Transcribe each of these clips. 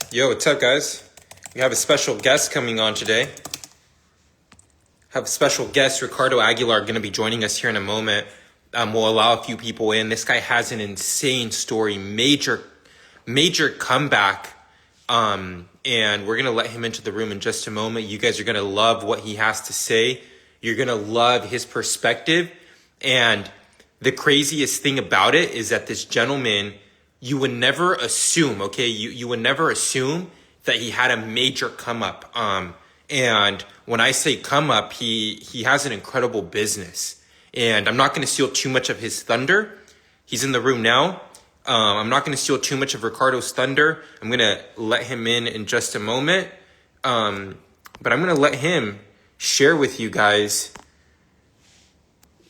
Yo, what's up, guys? We have a special guest coming on today. Have a special guest, Ricardo Aguilar, going to be joining us here in a moment. We'll allow a few people in. This guy has an insane story, major comeback. And we're going to let him into the room in just a moment. You guys are going to love what he has to say. You're going to love his perspective. And the craziest thing about it is that this gentleman, you would never assume, okay? You would never assume that he had a major come up. And when I say come up, he has an incredible business. And I'm not going to steal too much of his thunder. He's in the room now. I'm not going to steal too much of Ricardo's thunder. I'm going to let him in just a moment. But I'm going to let him share with you guys.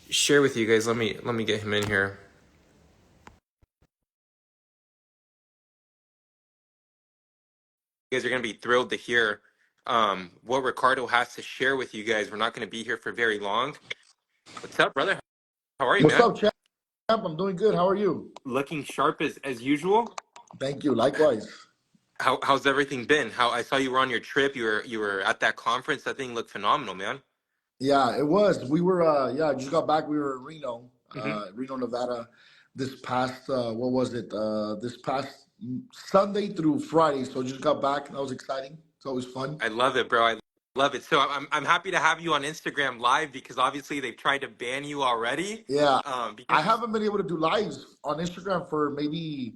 Let me get him in here. You guys are going to be thrilled to hear what Ricardo has to share with you guys. We're not going to be here for very long. What's up, brother? How are you, What's man? up, champ? I'm doing good. How are you? Looking sharp as usual. Thank you. Likewise. How's everything been? How I saw you were on your trip. You were at that conference. That thing looked phenomenal, man. Yeah, it was. We were I just got back. We were in Mm-hmm. Reno, Nevada this past what was it? This past Sunday through Friday. So just got back. That was exciting. It's always fun. I love it, bro. I love it. So I'm happy to have you on Instagram Live because obviously they've tried to ban you already. Yeah. I Because you haven't been able to do lives on Instagram for maybe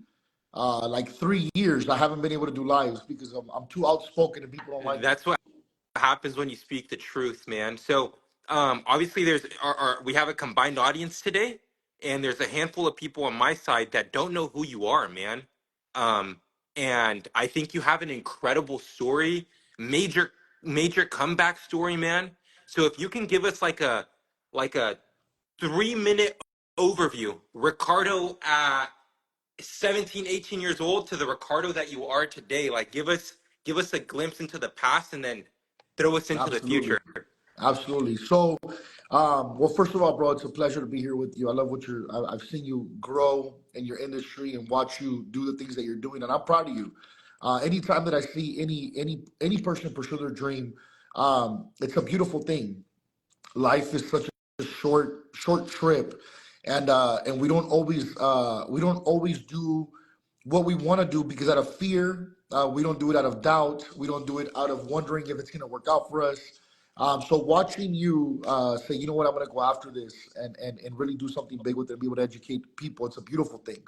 like 3 years. I haven't been able to do lives because I'm too outspoken and people don't like it. that's what happens when you speak the truth, man. So obviously there's we have a combined audience today, and there's a handful of people on my side that don't know who you are, man. Um, and I think you have an incredible story, major comeback story, man. So if you can give us like a 3 minute overview, Ricardo at 17, 18 years old to the Ricardo that you are today. Like give us a glimpse into the past and then throw us into the Absolutely. future. Absolutely. So, well, first of all, bro, it's a pleasure to be here with you. I love what I've seen you grow in your industry and watch you do the things that you're doing, and I'm proud of you. Anytime that I see any person pursue their dream, it's a beautiful thing. Life is such a short trip, and we don't always do what we want to do because out of fear. We don't do it out of doubt. We don't do it out of wondering if it's going to work out for us. So watching you say, you know what, I'm going to go after this and really do something big with it and be able to educate people. It's a beautiful thing.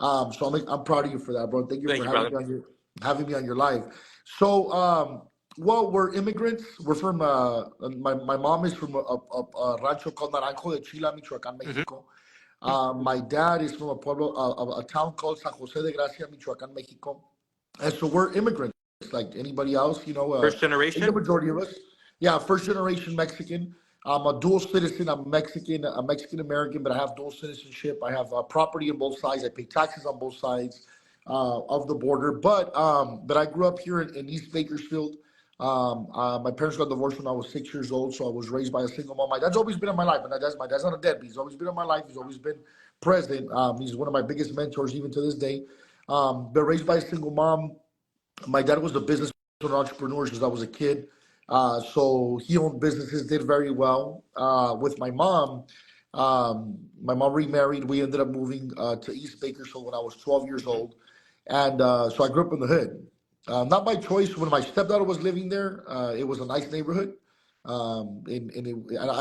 So I'm proud of you for that, bro. Thank you Thank for you, brother. having me on your live. So well, we're immigrants. We're from my mom is from a rancho called Naranjo de Chila, Michoacán, Hmm. Mexico. My dad is from a pueblo, a town called San Jose de Gracia, Michoacán, Mexico. And so we're immigrants like anybody else, First I think the generation. majority of us. Yeah, first generation Mexican. I'm a dual citizen. I'm Mexican, a Mexican American, but I have dual citizenship. I have property on both sides. I pay taxes on both sides of the border. But I grew up here in East Bakersfield. My parents got divorced when I was 6 years old, so I was raised by a single mom. My dad's always been in my life, and my dad's not a deadbeat. He's always been in my life. He's always been present. He's one of my biggest mentors, even to this day. But raised by a single mom. My dad was a business entrepreneur since I was a kid. So he owned businesses, did very well. With my mom remarried. We ended up moving to East Bakersfield when I was 12 years Hmm. old. And so I grew up in the hood. Not by choice. When my stepdaughter was living there, it was a nice neighborhood. I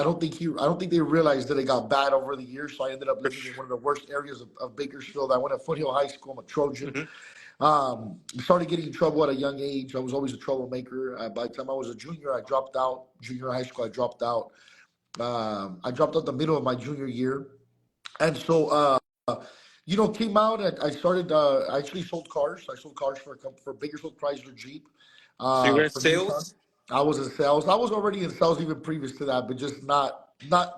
don't think they realized that it got bad over the years. So I ended up For living in sure. one of the worst areas of Bakersfield. I went to Foothill High School. I'm a Trojan. Hmm. Started getting in trouble at a young age. I was always a troublemaker. By the time I was a junior, I dropped out. Junior high school, I dropped out. I dropped out the middle of my junior year, and so came out and I started. I actually sold cars. I sold cars for Bakersfield Chrysler Jeep, So you were in for Nissan. sales. I was in sales. I was already in sales even previous to that, but just not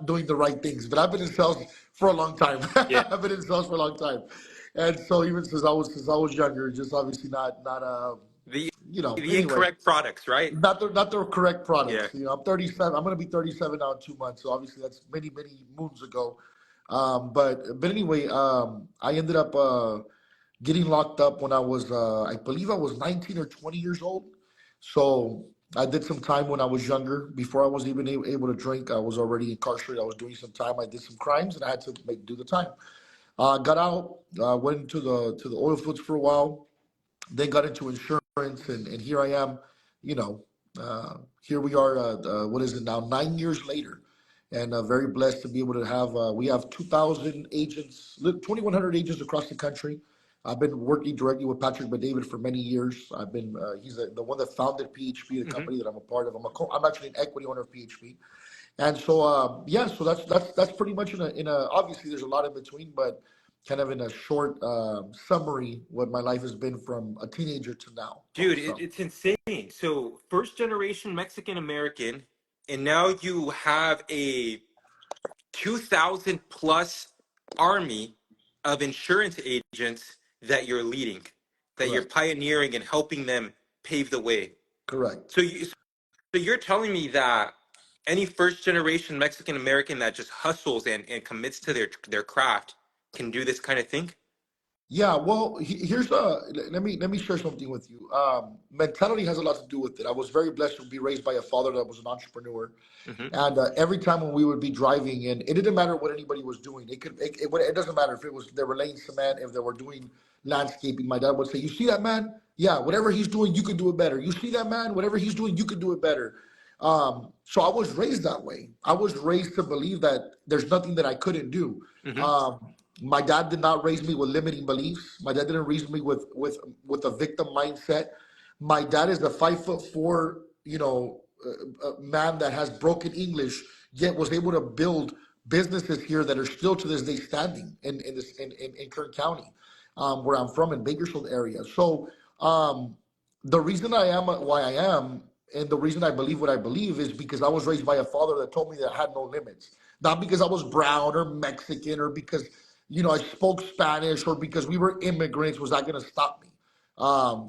doing the right things. But I've been in sales for a long time. Yeah. I've been in sales for a long time, and so even since I was younger, just obviously not The anyway, incorrect products, right? not the correct Yeah. products. I'm 37. I'm gonna be 37 now in 2 months. So obviously that's many moons ago. But anyway, I ended up getting locked up when I was, I believe I was 19 or 20 years old. So I did some time when I was younger. Before I was even able to drink, I was already incarcerated. I was doing some time. I did some crimes, and I had to do the time. Got out, went into the oil fields for a while, then got into insurance, and here I am, you know, here we are, what is it now, 9 years later, and very blessed to be able to have, we have 2,000 agents, 2,100 agents across the country. I've been working directly with Patrick David for many years. He's the one that founded PHP, the Hmm. company that I'm a part of. I'm actually an equity owner of PHP. And so, yeah, so that's pretty much in a obviously there's a lot in between, but kind of in a short summary, what my life has been from a teenager to now. Dude, So it's insane. So, first generation Mexican American, and now you have a 2,000 plus army of insurance agents that you're leading, that you're correct, pioneering and helping them pave the way. correct. So you're telling me that any first generation Mexican American that just hustles and commits to their craft can do this kind of thing? Yeah, well, here's let me share something with you. Mentality has a lot to do with it. I was very blessed to be raised by a father that was an entrepreneur. Hmm. And every time when we would be driving, and it didn't matter what anybody was doing. It doesn't matter if it was they were laying cement, if they were doing landscaping. My dad would say, "You see that man? Yeah, whatever he's doing, you could do it better. You see that man? Whatever he's doing, you could do it better." So I was raised that way. I was raised to believe that there's nothing that I couldn't do. Hmm. My dad did not raise me with limiting beliefs. My dad didn't raise me with a victim mindset. My dad is a 5'4", man that has broken English, yet was able to build businesses here that are still to this day standing in Kern County, where I'm from in Bakersfield area. So the reason I am why I am, and the reason I believe what I believe is because I was raised by a father that told me that I had no limits. Not because I was brown or Mexican or because I spoke Spanish or because we were immigrants was that going to stop me.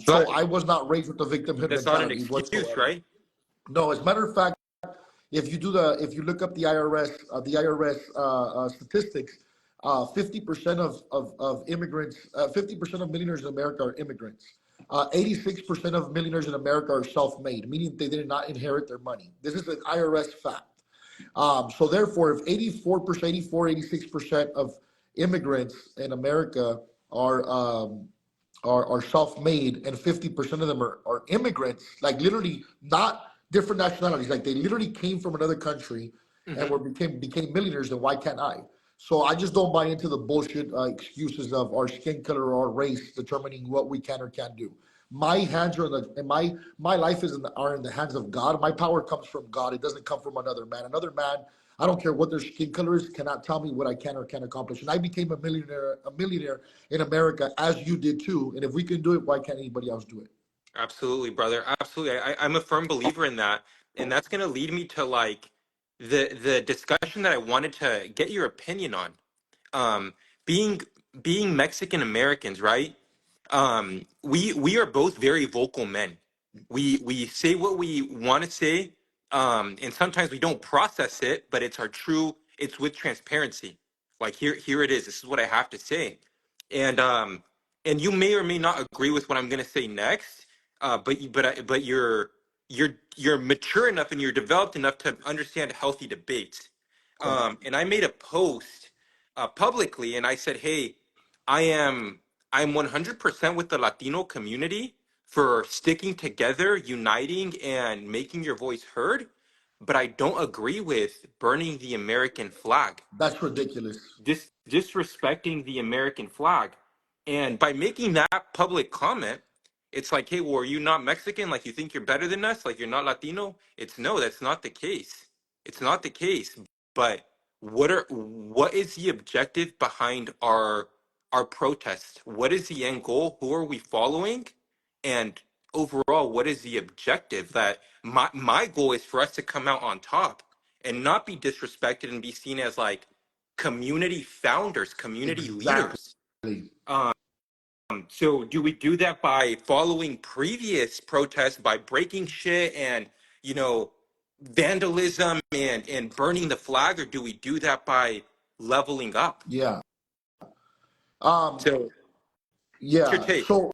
So But I was not raised with the victimhood that's not an mentality excuse, whatsoever. right? No, as a matter of fact, if you look up the IRS statistics, 50% of immigrants, 50% of millionaires in America are immigrants. 86% of millionaires in America are self-made, meaning they did not inherit their money. This is an IRS fact. So therefore, if 84%, 86% of immigrants in America are are self-made and 50% of them are immigrants, like literally not different nationalities, like they literally came from another country and Hmm. became millionaires, then why can't I? So I just don't buy into the bullshit excuses of our skin color or our race determining what we can or can't do. My hands are in the and my life are in the hands of God. My power comes from God. It doesn't come from another man. Another man, I don't care what their skin color is, cannot tell me what I can or can't accomplish. And I became a millionaire in America, as you did too. And if we can do it, why can't anybody else do it? Absolutely, brother. Absolutely. I'm a firm believer in that. And that's going to lead me to like the discussion that I wanted to get your opinion on. Um, being being Mexican Americans, right? We are both very vocal men. We say what we want to say, and sometimes we don't process it, but it's our true. It's with transparency. Like here it is. This is what I have to say, and and you may or may not agree with what I'm going to say next. But you're mature enough and you're developed enough to understand healthy debates. Correct. And I made a post publicly, and I said, "Hey, I am I'm 100% with the Latino community for sticking together, uniting, and making your voice heard, but I don't agree with burning the American flag, That's ridiculous. disrespecting the American flag." And by making that public comment, it's like, hey, well, are you not Mexican? Like, you think you're better than us? Like, you're not Latino? It's no, that's not the case. It's not the case. But what is the objective behind our protest? What is the end goal? Who are we following? And overall, what is the objective? That my goal is for us to come out on top and not be disrespected and be seen as like community founders, community Exactly. leaders. So do we do that by following previous protests, by breaking shit and, you know, vandalism and burning the flag, or do we do that by leveling up? Yeah. Um, So What's your Yeah. take? So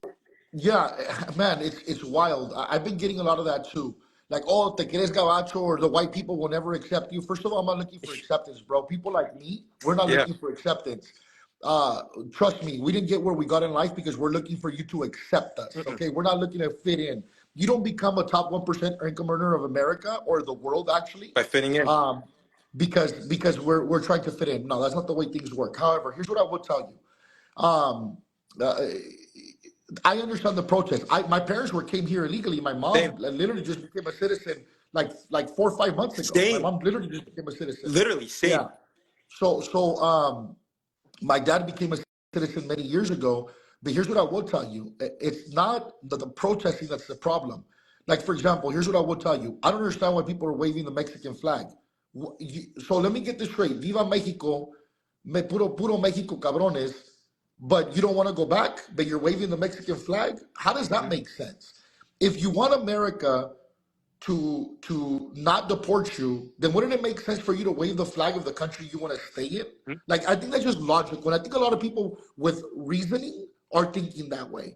yeah, man, it's wild. I've been getting a lot of that too. Like, oh, te quieres gabacho, or the white people will never accept you. First of all, I'm not looking for acceptance, bro. People like me, we're not Yeah. looking for acceptance. Trust me, we didn't get where we got in life because we're looking for you to accept us. Mm-mm. Okay, we're not looking to fit in. You don't become a top 1% income earner of America or the world, actually, By fitting in. um, because we're trying to fit in. No, that's not the way things work. However, here's what I will tell you. Uh, I understand the protest. My parents came here illegally. My Same. mom literally just became a citizen like 4 or 5 months ago. My Same. mom literally just became a citizen. Literally Yeah. same. So my dad became a citizen many years ago. But here's what I will tell you: it's not the protesting that's the problem. Like, for example, here's what I will tell you: I don't understand why people are waving the Mexican flag. So let me get this straight: Viva Mexico, puro Mexico cabrones. But you don't want to go back, but you're waving the Mexican flag. How does that Hmm. make sense? If you want America to not deport you, then wouldn't it make sense for you to wave the flag of the country you want to stay in? Like, I think that's just logical. And I think a lot of people with reasoning are thinking that way.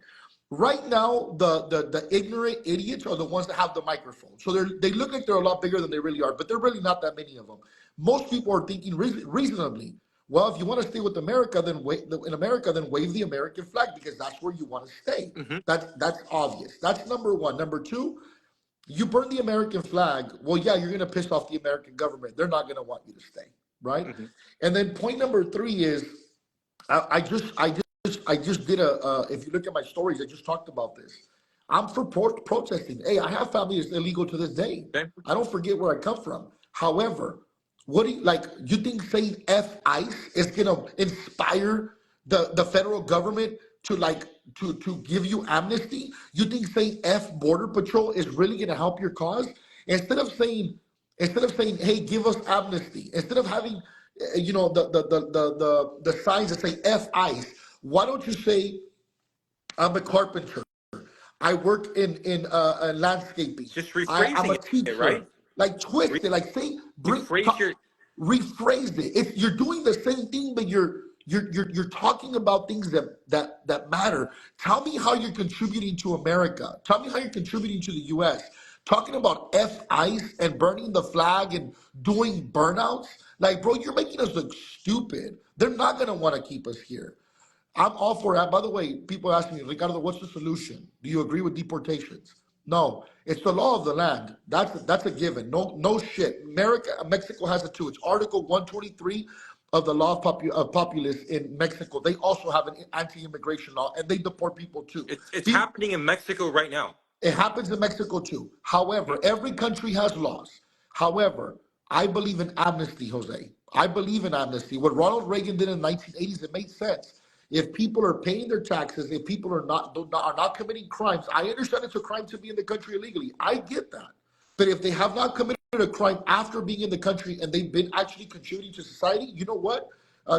Right now, the ignorant idiots are the ones that have the microphone. So they look like they're a lot bigger than they really are, but they're really not that many of them. Most people are thinking reasonably. Well, if you want to stay with America, then in America, then wave the American flag because that's where you want to stay. Hmm. That's obvious. That's number one. Number two, you burn the American flag, well, yeah, you're going to piss off the American government. They're not going to want you to stay, right? Hmm. And then point number three is I just did if you look at my stories, I just talked about this. I'm for protesting. Hey, I have family that's illegal to this day. Okay. I don't forget where I come from. However, what do you like? You think saying F ICE is gonna inspire the federal government to to give you amnesty? You think saying F Border Patrol is really gonna help your cause? Instead of saying hey, give us amnesty, instead of having the signs that say F ICE, why don't you say I'm a carpenter, I work in landscaping, Just I'm rephrasing a it, right? teacher? Like, twist it, like, say, Rephrase your. rephrase it. If you're doing the same thing, but you're talking about things that matter. Tell me how you're contributing to America. Tell me how you're contributing to the U.S. Talking about F ICE and burning the flag and doing burnouts, like, bro, you're making us look stupid. They're not gonna want to keep us here. I'm all for that. By the way, people ask me, Ricardo, what's the solution? Do you agree with deportations? No, it's the law of the land. That's a given. No shit. Mexico has it too. It's Article 123 of the law of populace in Mexico. They also have an anti-immigration law, and they deport people too. It's happening in Mexico right now. It happens in Mexico too. Mhm. However, every country has laws. However, I believe in amnesty, Jose. I believe in amnesty. What Ronald Reagan did in the 1980s, it made sense. If people are paying their taxes, if people are not committing crimes, I understand it's a crime to be in the country illegally. I get that. But if they have not committed a crime after being in the country and they've been actually contributing to society, you know what?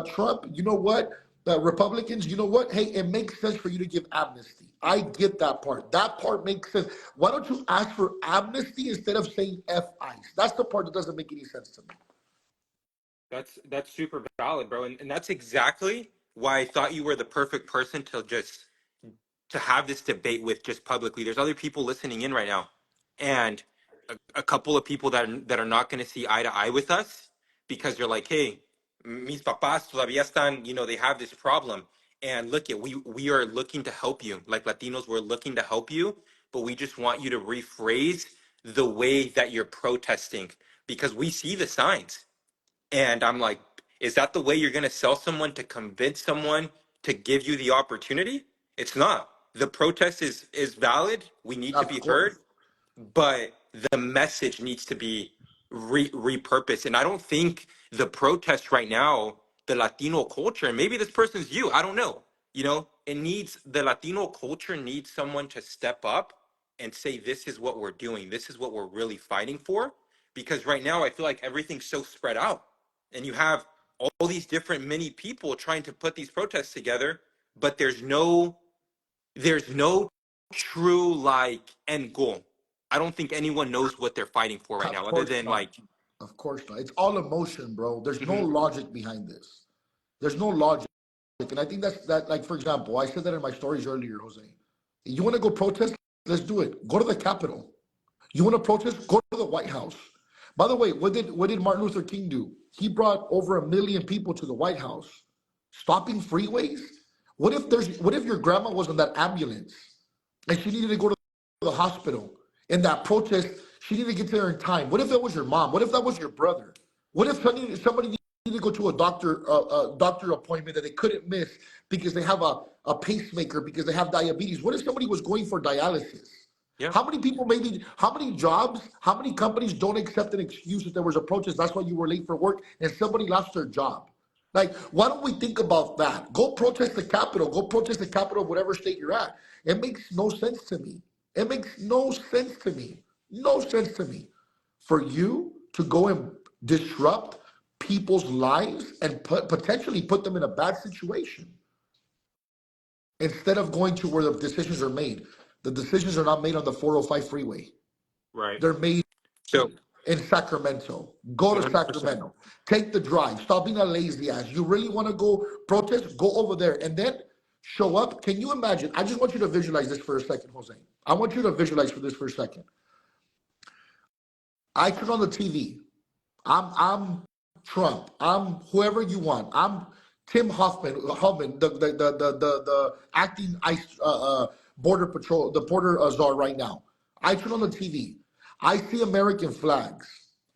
Trump, you know what? Republicans, you know what? Hey, it makes sense for you to give amnesty. I get that part. That part makes sense. Why don't you ask for amnesty instead of saying F ICE? That's the part that doesn't make any sense to me. That's super valid, bro, and that's exactly why I thought you were the perfect person to have this debate with just publicly. There's other people listening in right now, and a couple of people that are not going to see eye to eye with us because they're like, hey, mis papás todavía están, they have this problem, and look at we are looking to help you, like Latinos, we're looking to help you, but we just want you to rephrase the way that you're protesting because we see the signs. And I'm like, is that the way you're going to sell someone to convince someone to give you the opportunity? It's not. The protest is valid. We need to Of be course. heard, but the message needs to be repurposed. And I don't think the protest right now, the Latino culture, and maybe this person's you, I don't know. It needs the Latino culture needs someone to step up and say, this is what we're doing. This is what we're really fighting for. Because right now, I feel like everything's so spread out. And you have all these different many people trying to put these protests together, but there's no true like end goal. I don't think anyone knows what they're fighting for right Of now, other course than not. like, Of course not. It's all emotion, bro. There's no mhm, logic behind this. There's no logic. And I think that, like, for example, I said that in my stories earlier, Jose. You want to go protest? Let's do it. Go to the Capitol. You want to protest? Go to the White House. By the way, what did Martin Luther King do? He brought over 1 million people to the White House, stopping freeways. What if your grandma was in that ambulance and she needed to go to the hospital? In that protest, she needed to get there in time. What if that was your mom? What if that was your brother? What if somebody needed to go to a doctor appointment that they couldn't miss because they have a pacemaker, because they have diabetes? What if somebody was going for dialysis? Yeah. How many people, maybe, how many jobs, how many companies don't accept an excuse that there was a protest, that's why you were late for work, and somebody lost their job? Like, why don't we think about that? Go protest the Capitol. Go protest the Capitol of whatever state you're at. It makes no sense to me. It makes no sense to me. No sense to me for you to go and disrupt people's lives and potentially put them in a bad situation instead of going to where the decisions are made. The decisions are not made on the 405 freeway. Right. They're made So in Sacramento. Go to 100%. Sacramento. Take the drive. Stop being a lazy ass. You really want to go protest? Go over there and then show up. Can you imagine? I just want you to visualize this for a second, Jose. I want you to visualize for this for a second. I turn on the TV. I'm Trump. I'm whoever you want. I'm Tim Hoffman, the acting ICE border patrol, the border czar right now. I turn on the TV. I see American flags.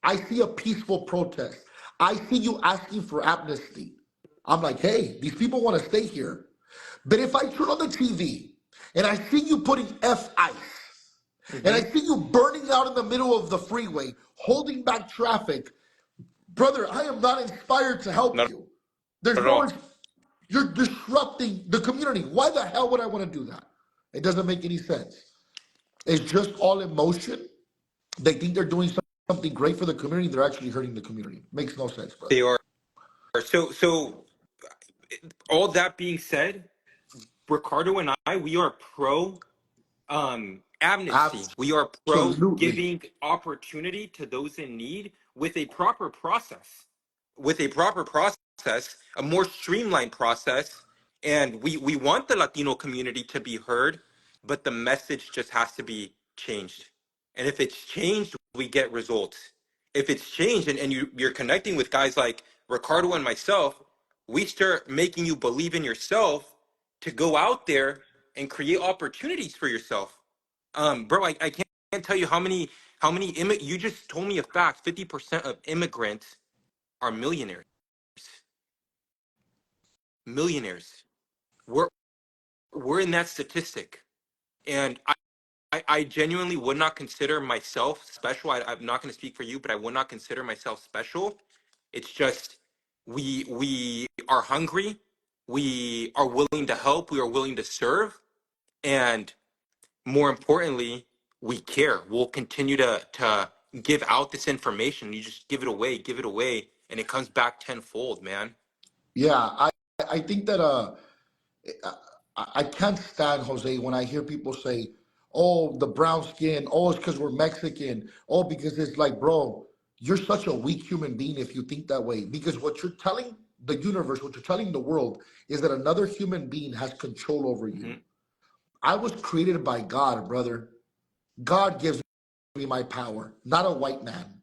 I see a peaceful protest. I see you asking for amnesty. I'm like, hey, these people want to stay here. But if I turn on the TV and I see you putting F ICE, and I see you burning out in the middle of the freeway, holding back traffic, brother, I am not inspired to help Not you. There's at no, all. you're disrupting the community. Why the hell would I want to do that? It doesn't make any sense. It's just all emotion. They think they're doing something great for the community. They're actually hurting the community. Makes no sense, brother. They are. So all that being said, Ricardo and I, we are pro amnesty. We are pro Absolutely. giving opportunity to those in need with a proper process. With a proper process, a more streamlined process. And we want the Latino community to be heard, but the message just has to be changed. And if it's changed, we get results. If it's changed and you're connecting with guys like Ricardo and myself, we start making you believe in yourself to go out there and create opportunities for yourself. Bro, I can't tell you you just told me a fact. 50% of immigrants are millionaires. Millionaires. We're we're in that statistic. And I genuinely would not consider myself special. I'm not going to speak for you, but I would not consider myself special. It's just we are hungry. We are willing to help. We are willing to serve. And more importantly, we care. We'll continue to give out this information. You just give it away, and it comes back tenfold, man. Yeah, I think that I can't stand, Jose, when I hear people say, "Oh, the brown skin. Oh, it's because we're Mexican. Oh, because it's like, bro, you're such a weak human being if you think that way. Because what you're telling the universe, what you're telling the world, is that another human being has control over you. Hmm. I was created by God, brother. God gives me my power, not a white man.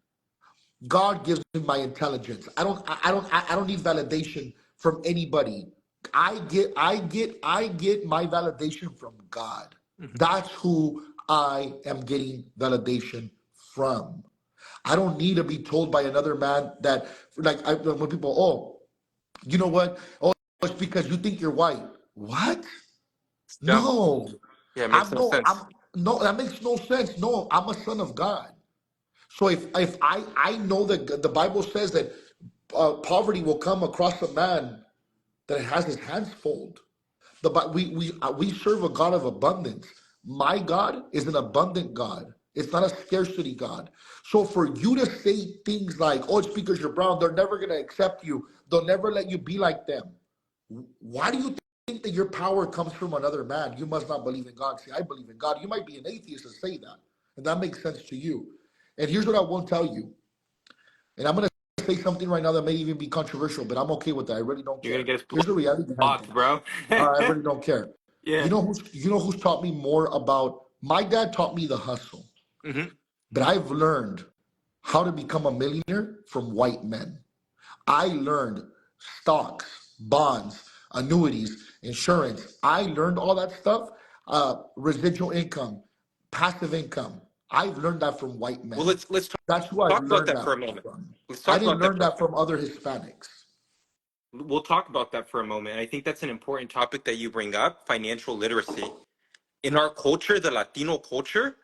God gives me my intelligence. I don't need validation from anybody. I get my validation from God. Hmm. That's who I am getting validation from. I don't need to be told by another man that, like, when people, oh, you know what? Oh, it's because you think you're white. What? Yeah, No, yeah, it makes no I'm sense. no. That makes no sense. No, I'm a son of God. So if I know that the Bible says that poverty will come across a man that has his hands full. We serve a God of abundance. My God is an abundant God. It's not a scarcity God. So for you to say things like, "Oh, it's because you're brown, they're never gonna accept you. They'll never let you be like them." Why do you think that your power comes from another man? You must not believe in God. See, I believe in God. You might be an atheist and say that, and that makes sense to you. And here's what I won't tell you, and I'm gonna say something right now that may even be controversial, but I'm okay with that. I really don't You're gonna care. get us Here's the reality behind blocked, things. bro. I really don't care. Yeah. You know who's taught me more about my dad taught me the hustle, Hmm. but I've learned how to become a millionaire from white men. I learned stocks, bonds, annuities, insurance. I learned all that stuff, residual income, passive income. I've learned that from white Well, men. let's That's who I've talk about learned that that for a moment. from. Let's I talk didn't about that learn for a that from other Hispanics. We'll talk about that for a moment. I think that's an important topic that you bring up, financial literacy. In our culture, the Latino culture,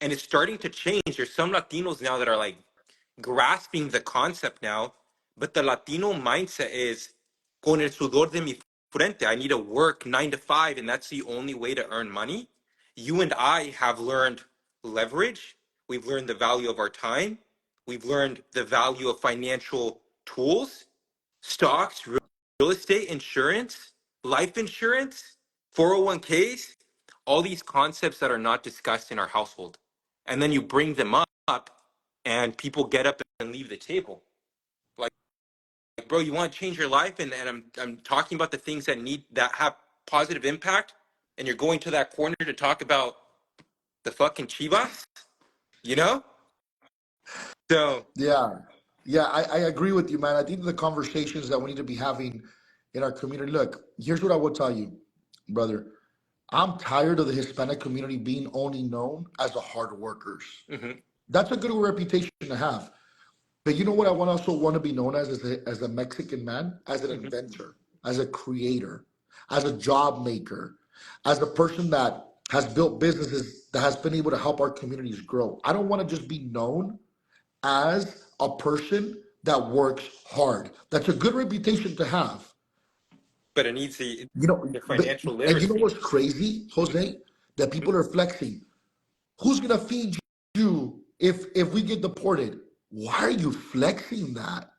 and it's starting to change. There's some Latinos now that are like grasping the concept now, but the Latino mindset is con el sudor de mi frente. I need to work 9 to 5, and that's the only way to earn money. You and I have learned leverage. We've learned the value of our time. We've learned the value of financial tools, stocks, real estate, insurance, life insurance, 401ks, all these concepts that are not discussed in our household. And then you bring them up and people get up and leave the table. Like, bro, you want to change your life? And I'm talking about the things that have positive impact. And you're going to that corner to talk about the fucking Chivas, you know? So, Yeah. Yeah, I agree with you, man. I think the conversations that we need to be having in our community. Look, here's what I will tell you, brother. I'm tired of the Hispanic community being only known as the hard workers. mhm, That's a good reputation to have. But you know what I want also want to be known as a Mexican man, as an mhm. inventor, as a creator, as a job maker, as a person that has built businesses that has been able to help our communities grow. I don't want to just be known as a person that works hard. That's a good reputation to have. But it needs the, You know, the but, financial and you know literacy. what's crazy, Jose? That Mhm. people are flexing. Who's gonna feed you if we get deported? Why are you flexing that?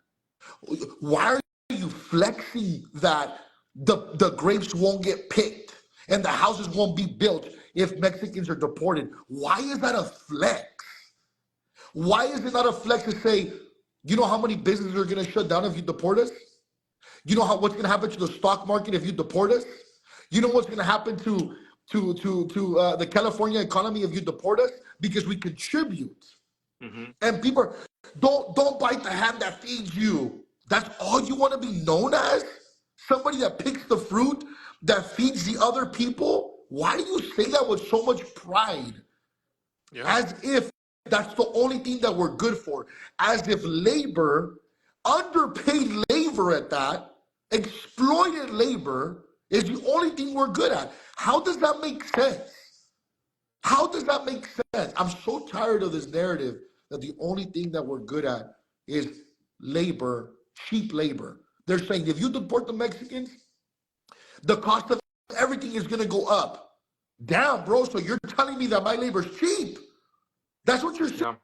Why are you flexing that the grapes won't get picked and the houses won't be built if Mexicans are deported? Why is that a flex? Why is it not a flex to say, you know how many businesses are gonna shut down if you deport us? You know what's gonna happen to the stock market if you deport us? You know what's gonna happen to the California economy if you deport us? Because we contribute. Mhm. And people don't bite the hand that feeds you. That's all you want to be known as? Somebody that picks the fruit that feeds the other people? Why do you say that with so much pride? Yeah. As if that's the only thing that we're good for. As if labor, underpaid labor at that, exploited labor is the only thing we're good at. How does that make sense? How does that make sense? I'm so tired of this narrative that the only thing that we're good at is labor, cheap labor. They're saying if you deport the Mexicans, the cost of everything is going to go up. Damn, bro. So you're telling me that my labor's cheap? That's what you're Yeah.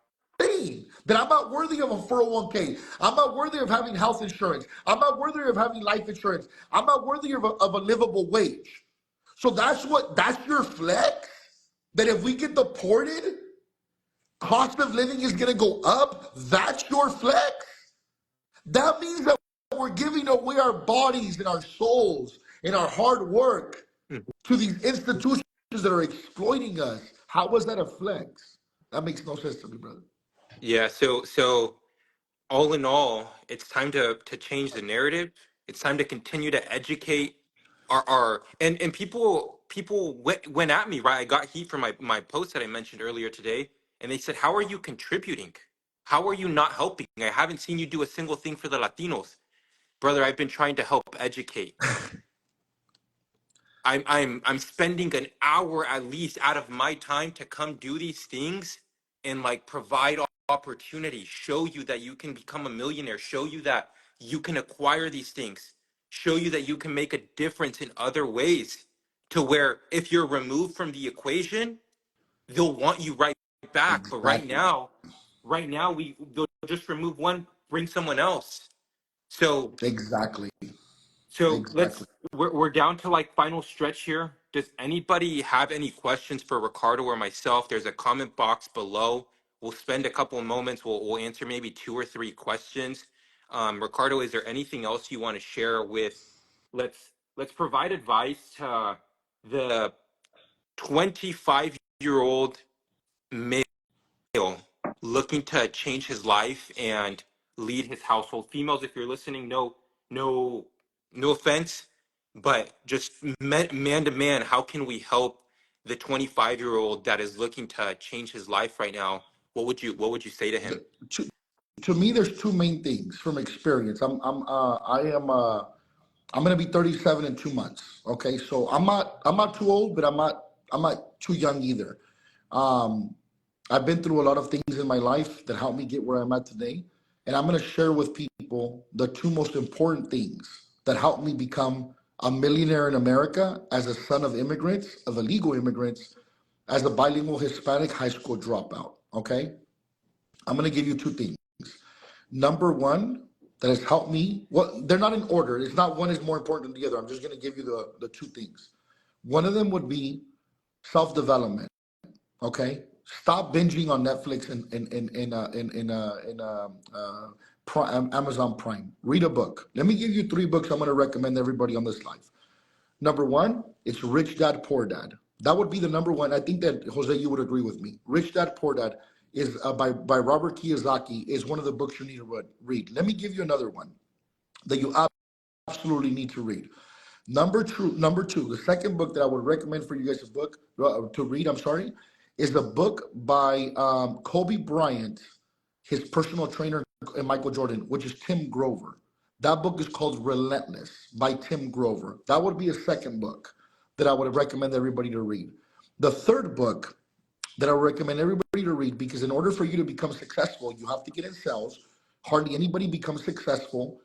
saying. That I'm not worthy of a 401k. I'm not worthy of having health insurance. I'm not worthy of having life insurance. I'm not worthy of a livable wage. So that's your flex? That if we get deported, cost of living is going to go up? That's your flex? That means that we're giving away our bodies and our souls and our hard work Mhm. to these institutions that are exploiting us. How was that a flex? That makes no sense to me, brother. Yeah. So all in all, it's time to change the narrative. It's time to continue to educate our and people went at me, right? I got heat for my post that I mentioned earlier today, and they said, "How are you contributing? How are you not helping? I haven't seen you do a single thing for the Latinos." Brother, I've been trying to help educate. I'm spending an hour at least out of my time to come do these things and like provide opportunity, show you that you can become a millionaire, show you that you can acquire these things, show you that you can make a difference in other ways, to where if you're removed from the equation, they'll want you right back. But Exactly. right now they'll just remove one, bring someone else. So Exactly. so Exactly. let's we're down to like final stretch here. Does anybody have any questions for Ricardo or myself? There's a comment box below. We'll spend a couple of moments. We'll answer maybe two or three questions. Ricardo, is there anything else you want to share with? Let's provide advice to the 25-year-old male looking to change his life and lead his household. Females, if you're listening, no, no offense, but just man to man, how can we help the 25-year-old that is looking to change his life right now? What would you say to him? To, to me, there's two main things from experience. I'm gonna be 37 in 2 months. Okay, so I'm not too old, but I'm not too young either. Um, I've been through a lot of things in my life that helped me get where I'm at today, and I'm gonna share with people the two most important things that helped me become a millionaire in America as a son of immigrants, of illegal immigrants, as a bilingual Hispanic high school dropout. Okay, I'm gonna give you two things. Number one, that has helped me. Well, they're not in order. It's not one is more important than the other. I'm just going to give you the two things. One of them would be self development. Okay, stop binging on Netflix and Prime, Amazon Prime. Read a book. Let me give you three books I'm going to recommend everybody on this life. Number one, it's Rich Dad Poor Dad. That would be the number one. I think that Jose, you would agree with me. Rich Dad Poor Dad is by Robert Kiyosaki is one of the books you need to read. Let me give you another one that you absolutely need to read. Number two, the second book that I would recommend for you guys to read. I'm sorry, is a book by Kobe Bryant, his personal trainer, and Michael Jordan, which is Tim Grover. That book is called Relentless by Tim Grover. That would be a second book that I would recommend everybody to read. The third book that I recommend everybody to read, because in order for you to become successful, you have to get in sales. Hardly anybody becomes successful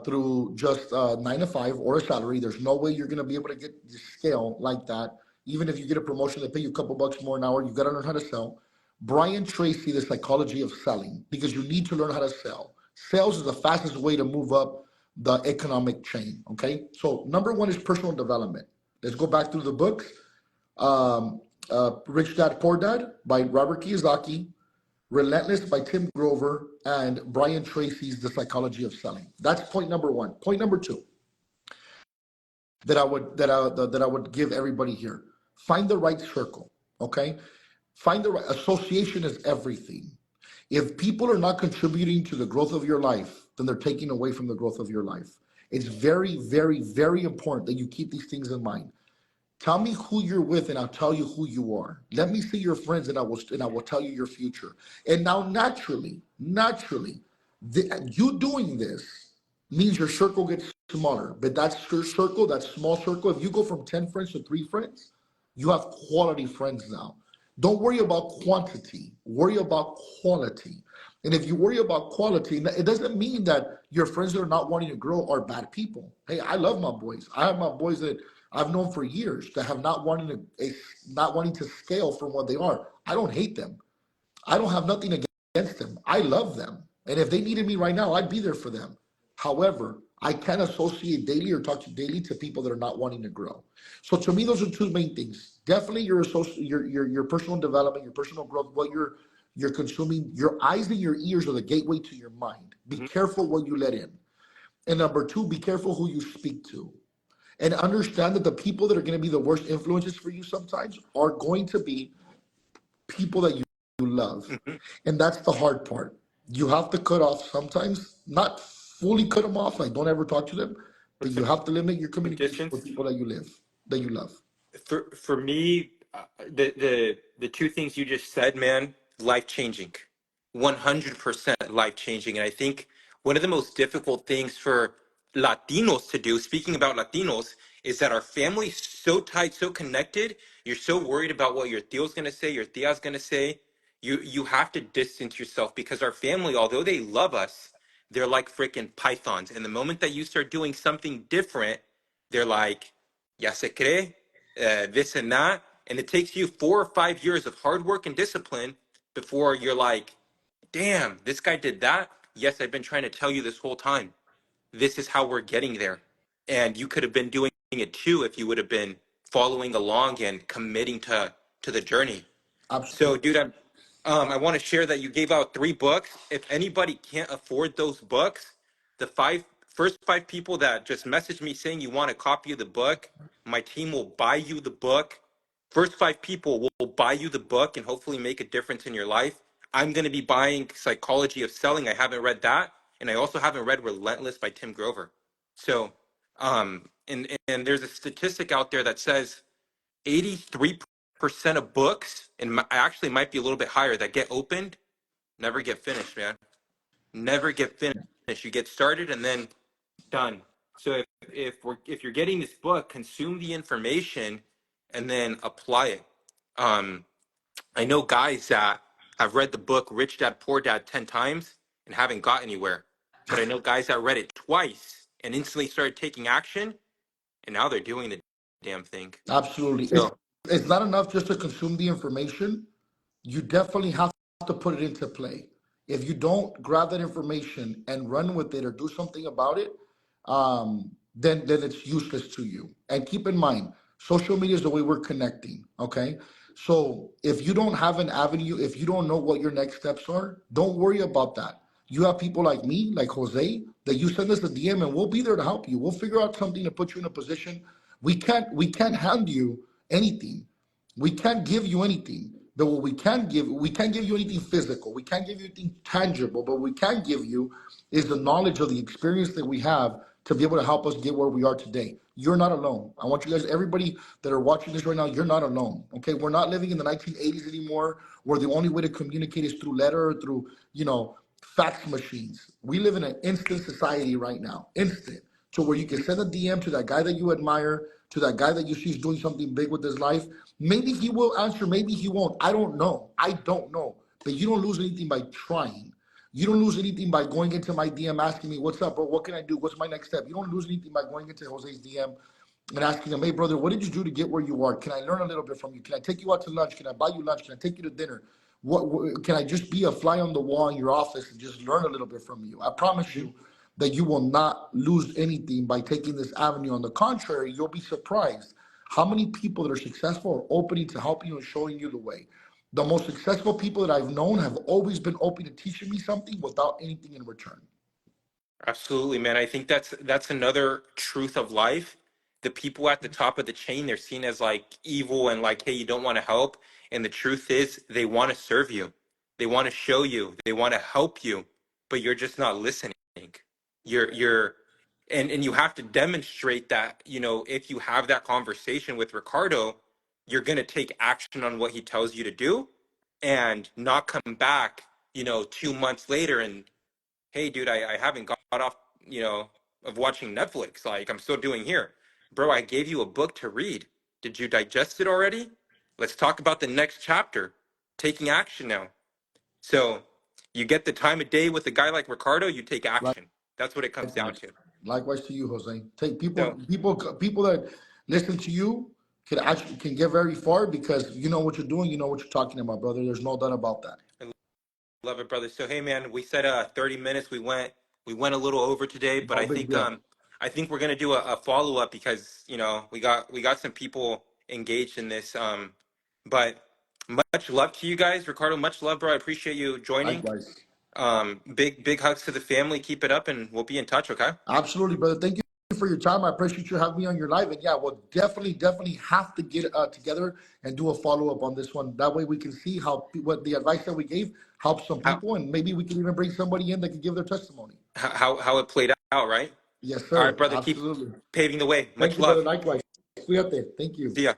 through just 9 to 5 or a salary. There's no way you're going to be able to get the scale like that. Even if you get a promotion, they pay you a couple bucks more an hour. You got to learn how to sell. Brian Tracy, The Psychology of Selling, because you need to learn how to sell. Sales is the fastest way to move up the economic chain. Okay, so number one is personal development. Let's go back through the books. Um, Rich Dad Poor Dad by Robert Kiyosaki, Relentless by Tim Grover, and Brian Tracy's The Psychology of Selling. That's point number one. Point number two that I would give everybody here. Find the right circle. Okay, find the right association is everything. If people are not contributing to the growth of your life, then they're taking away from the growth of your life. It's very, very, very important that you keep these things in mind. Tell me who you're with, and I'll tell you who you are. Let me see your friends, and I will tell you your future. And now, naturally, you doing this means your circle gets smaller. But that's your circle, that small circle. If you go from 10 friends to 3 friends, you have quality friends now. Don't worry about quantity. Worry about quality. And if you worry about quality, it doesn't mean that your friends that are not wanting to grow are bad people. Hey, I love my boys. I have my boys that I've known for years that have not wanting to scale from what they are. I don't hate them. I don't have nothing against them. I love them. And if they needed me right now, I'd be there for them. However, I can't associate daily or talk to daily to people that are not wanting to grow. So to me, those are two main things. Definitely your personal development, your personal growth, what you're consuming. Your eyes and your ears are the gateway to your mind. Be careful what you let in. And number two, be careful who you speak to. And understand that the people that are going to be the worst influences for you sometimes are going to be people that you love. Mhm. And that's the hard part. You have to cut off sometimes, not fully cut them off, like don't ever talk to them, but Put you have to limit your some communication with distance. people that you love. For me, the two things you just said, man, life changing, 100% life changing. And I think one of the most difficult things for Latinos to do, speaking about Latinos, is that our family's so tight, so connected. You're so worried about what your tio's gonna say, your tia's gonna say. You have to distance yourself because our family, although they love us, they're like freaking pythons. And the moment that you start doing something different, they're like, ya se cree, this and that. And it takes you 4 or 5 years of hard work and discipline before you're like, damn, this guy did that. Yes, I've been trying to tell you this whole time. This is how we're getting there. And you could have been doing it too if you would have been following along and committing to the journey. So, Absolutely. dude, I want to share that you gave out 3 books. If anybody can't afford those books, the first five people that just message me saying you want a copy of the book, my team will buy you the book. First 5 people will buy you the book and hopefully make a difference in your life. I'm going to be buying Psychology of Selling. I haven't read that, and I also haven't read Relentless by Tim Grover. So, and there's a statistic out there that says 83% of books, and actually might be a little bit higher, that get opened never get finished, man. Never get finished. You get started and then done. So if you're getting this book, consume the information and then apply it. Um, I know guys that have read the book Rich Dad Poor Dad 10 times and haven't got anywhere. But I know guys that read it twice and instantly started taking action, and now they're doing the damn thing. Absolutely. So It's not enough just to consume the information. You definitely have to put it into play. If you don't grab that information and run with it or do something about it, then it's useless to you. And keep in mind, social media is the way we're connecting. Okay, so if you don't have an avenue, if you don't know what your next steps are, don't worry about that. You have people like me, like Jose, that you send us a DM and we'll be there to help you. We'll figure out something to put you in a position. We can't hand you anything. We can't give you anything. But what we can't give you anything physical. We can't give you anything tangible. But what we can give you is the knowledge of the experience that we have to be able to help us get where we are today. You're not alone. I want you guys, everybody that are watching this right now, you're not alone. Okay, we're not living in the 1980s anymore, where the only way to communicate is through letter or through, fax machines. We live in an instant society right now. Instant to where you can send a DM to that guy that you admire, to that guy that you see is doing something big with his life. Maybe he will answer, maybe he won't. I don't know. I don't know. But you don't lose anything by trying. You don't lose anything by going into my DM asking me, what's up, bro? What can I do? What's my next step? You don't lose anything by going into Jose's DM and asking him, hey, brother, what did you do to get where you are? Can I learn a little bit from you? Can I take you out to lunch? Can I buy you lunch? Can I take you to dinner? What can I just be a fly on the wall in your office and just learn a little bit from you? I promise you that you will not lose anything by taking this avenue. On the contrary, you'll be surprised how many people that are successful are opening to helping you and showing you the way. The most successful people that I've known have always been open to teaching me something without anything in return. absolutely, man. I think that's another truth of life. The people at the top of the chain, they're seen as like evil and like, hey, you don't want to help. And the truth is, they want to serve you. They want to show you. They want to help you, but you're just not listening. You're and you have to demonstrate that, if you have that conversation with Ricardo, you're gonna take action on what he tells you to do and not come back, 2 months later and hey, dude, I haven't got off, of watching Netflix like I'm still doing here. Bro, I gave you a book to read. Did you digest it already? Let's talk about the next chapter. Taking action now. So you get the time of day with a guy like Ricardo, you take action. That's what it comes down Likewise, to. likewise to you, Jose. Take people, So people that listen to you can get very far because you know what you're doing. You know what you're talking about, brother. There's no doubt about that. I love it, brother. So hey man, we said 30 minutes. We went a little over today, but No I big think deal. we're gonna do a follow-up because we got some people engaged in this. But much love to you guys. Ricardo, much love, bro. I appreciate you joining. Likewise. Big hugs to the family. Keep it up and we'll be in touch, okay? Absolutely, brother. Thank you for your time. I appreciate you having me on your live. And yeah, we'll definitely have to get together and do a follow up on this one. That way we can see how what the advice that we gave helps some How people, and maybe we can even bring somebody in that can give their testimony. how it played out, right? Yes, All right, sir. brother, keep Absolutely. paving the way. Thank Much you, brother. love. Likewise. Cuídate. Thank you. See ya.